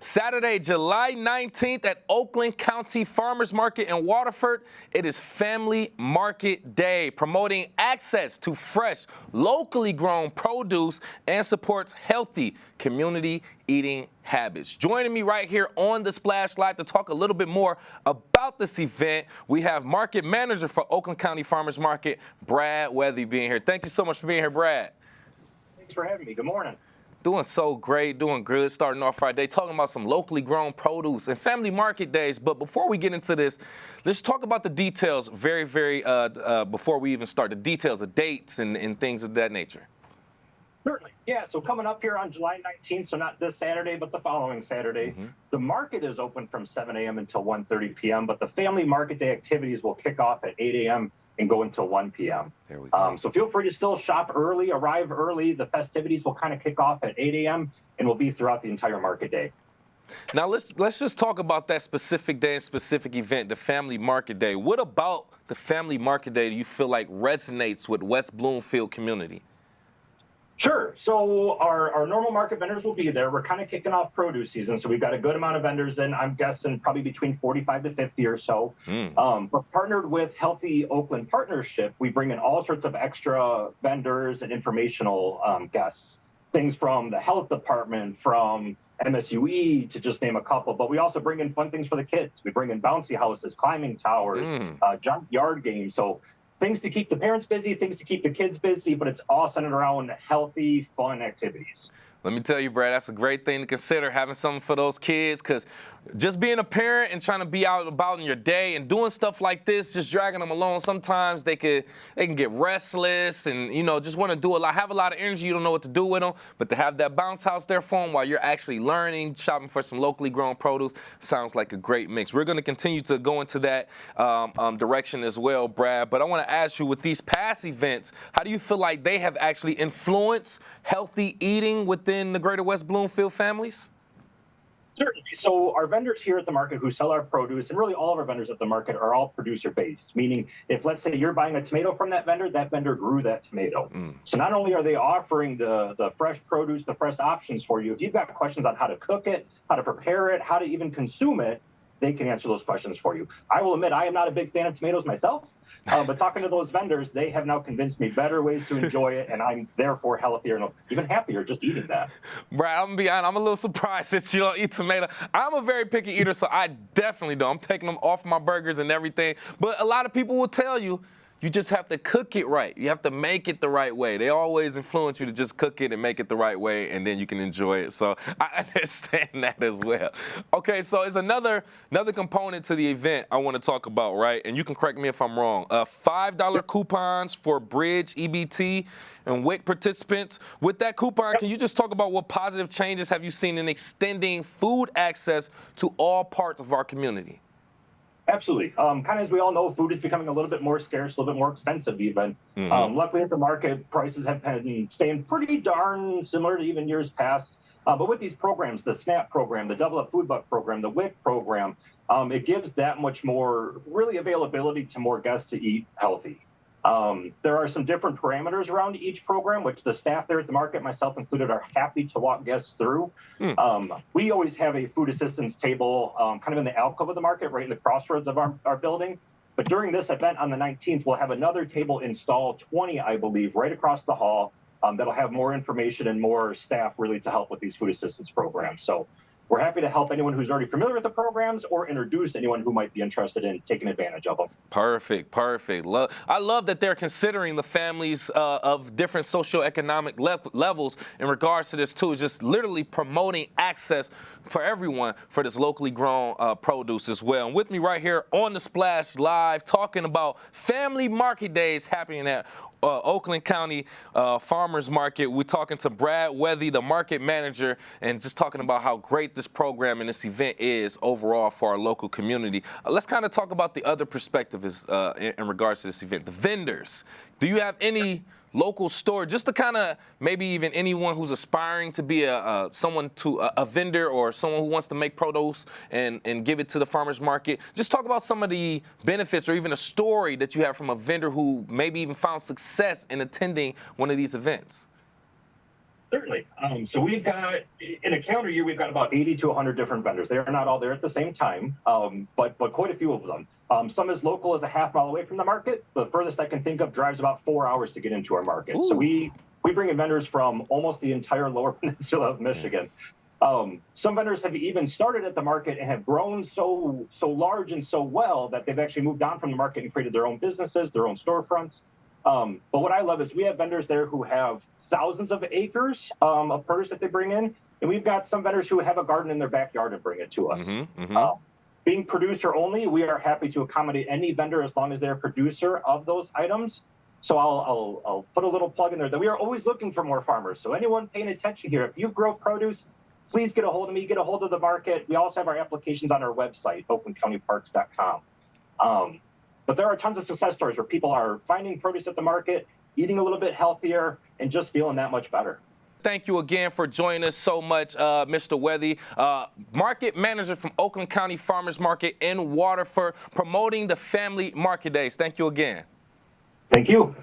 Saturday, July 19th at Oakland County Farmers Market in Waterford. It is Family Market Day, promoting access to fresh, locally grown produce and supports healthy community eating habits. Joining me right here on the Splash Live to talk a little bit more about this event, we have Market Manager for Oakland County Farmers Market, Brad Wethy, being here. Thank you so much for being here, Brad. Thanks for having me. Good morning. Doing so great, doing good, starting off Friday, talking about some locally grown produce and family market days. But before we get into this, let's talk about the details before we even start, the details, the dates and things of that nature. Certainly. Yeah, so coming up here on July 19th, so not this Saturday, but the following Saturday, the market is open from 7 a.m. until 1:30 p.m., but the family market day activities will kick off at 8 a.m. and go until 1 p.m. There we go. So feel free to still shop early, arrive early. The festivities will kind of kick off at 8 a.m. and will be throughout the entire market day. Now let's just talk about that specific day and specific event, the Family Market Day. What about the Family Market Day do you feel like resonates with West Bloomfield community? Sure. So our normal market vendors will be there. We're kind of kicking off produce season, so we've got a good amount of vendors in. I'm guessing probably between 45 to 50 or so. But partnered with Healthy Oakland Partnership, we bring in all sorts of extra vendors and informational guests. Things from the health department, from MSUE, to just name a couple. But we also bring in fun things for the kids. We bring in bouncy houses, climbing towers, jump yard games. So things to keep the parents busy, things to keep the kids busy, but it's all centered around healthy, fun activities. Let me tell you, Brad, that's a great thing to consider, having something for those kids, because just being a parent and trying to be out and about in your day and doing stuff like this, just dragging them along, sometimes they can get restless and, just want to do a lot, have a lot of energy, you don't know what to do with them, but to have that bounce house there for them while you're actually learning, shopping for some locally grown produce, sounds like a great mix. We're going to continue to go into that direction as well, Brad, but I want to ask you, with these past events, how do you feel like they have actually influenced healthy eating within the greater West Bloomfield families? Certainly. So our vendors here at the market who sell our produce, and really all of our vendors at the market, are all producer-based, meaning if, let's say, you're buying a tomato from that vendor grew that tomato. So not only are they offering the fresh produce, the fresh options for you, if you've got questions on how to cook it, how to prepare it, how to even consume it, they can answer those questions for you. I will admit, I am not a big fan of tomatoes myself, but talking to those vendors, they have now convinced me better ways to enjoy it, and I'm therefore healthier and even happier just eating that. Brad, I'm gonna be honest, I'm a little surprised that you don't eat tomato. I'm a very picky eater, so I definitely don't. I'm taking them off my burgers and everything, but a lot of people will tell you, you just have to cook it right. You have to make it the right way. They always influence you to just cook it and make it the right way, and then you can enjoy it. So I understand that as well. Okay, so it's another component to the event I want to talk about, right? And you can correct me if I'm wrong. $5 coupons for Bridge, EBT, and WIC participants. With that coupon, can you just talk about what positive changes have you seen in extending food access to all parts of our community? Absolutely. Kind of as we all know, food is becoming a little bit more scarce, a little bit more expensive even. Luckily at the market, prices have been staying pretty darn similar to even years past. But with these programs, the SNAP program, the Double Up Food Buck program, the WIC program, it gives that much more really availability to more guests to eat healthy. There are some different parameters around each program, which the staff there at the market, myself included, are happy to walk guests through. We always have a food assistance table kind of in the alcove of the market, right in the crossroads of our building. But during this event on the 19th, we'll have another table installed, 20, I believe, right across the hall, that'll have more information and more staff really to help with these food assistance programs. So we're happy to help anyone who's already familiar with the programs or introduce anyone who might be interested in taking advantage of them. Perfect. I love that they're considering the families of different socioeconomic levels in regards to this too. Just literally promoting access for everyone for this locally grown produce as well. And with me right here on the Splash Live, talking about Family Market Days happening at Oakland County Farmers Market. We're talking to Brad Wethy, the market manager, and just talking about how great this program and this event is overall for our local community. Let's kind of talk about the other perspective in regards to this event. The vendors. Do you have any local store, just to kind of maybe even anyone who's aspiring to be a vendor or someone who wants to make produce and give it to the farmers market, just talk about some of the benefits or even a story that you have from a vendor who maybe even found success in attending one of these events. Certainly. So we've got, in a calendar year, we've got about 80 to 100 different vendors. They are not all there at the same time, but quite a few of them. Some as local as a half mile away from the market. The furthest I can think of drives about 4 hours to get into our market. Ooh. So we bring in vendors from almost the entire lower peninsula of Michigan. Some vendors have even started at the market and have grown so large and so well that they've actually moved on from the market and created their own businesses, their own storefronts. But what I love is we have vendors there who have thousands of acres of produce that they bring in, and we've got some vendors who have a garden in their backyard and bring it to us. Being producer only, we are happy to accommodate any vendor as long as they're a producer of those items. So I'll put a little plug in there that we are always looking for more farmers. So anyone paying attention here, if you grow produce, please get a hold of me, get a hold of the market. We also have our applications on our website, oaklandcountyparks.com. But there are tons of success stories where people are finding produce at the market, eating a little bit healthier, and just feeling that much better. Thank you again for joining us so much, Mr. Wethy, market manager from Oakland County Farmers Market in Waterford, promoting the family market days. Thank you again. Thank you.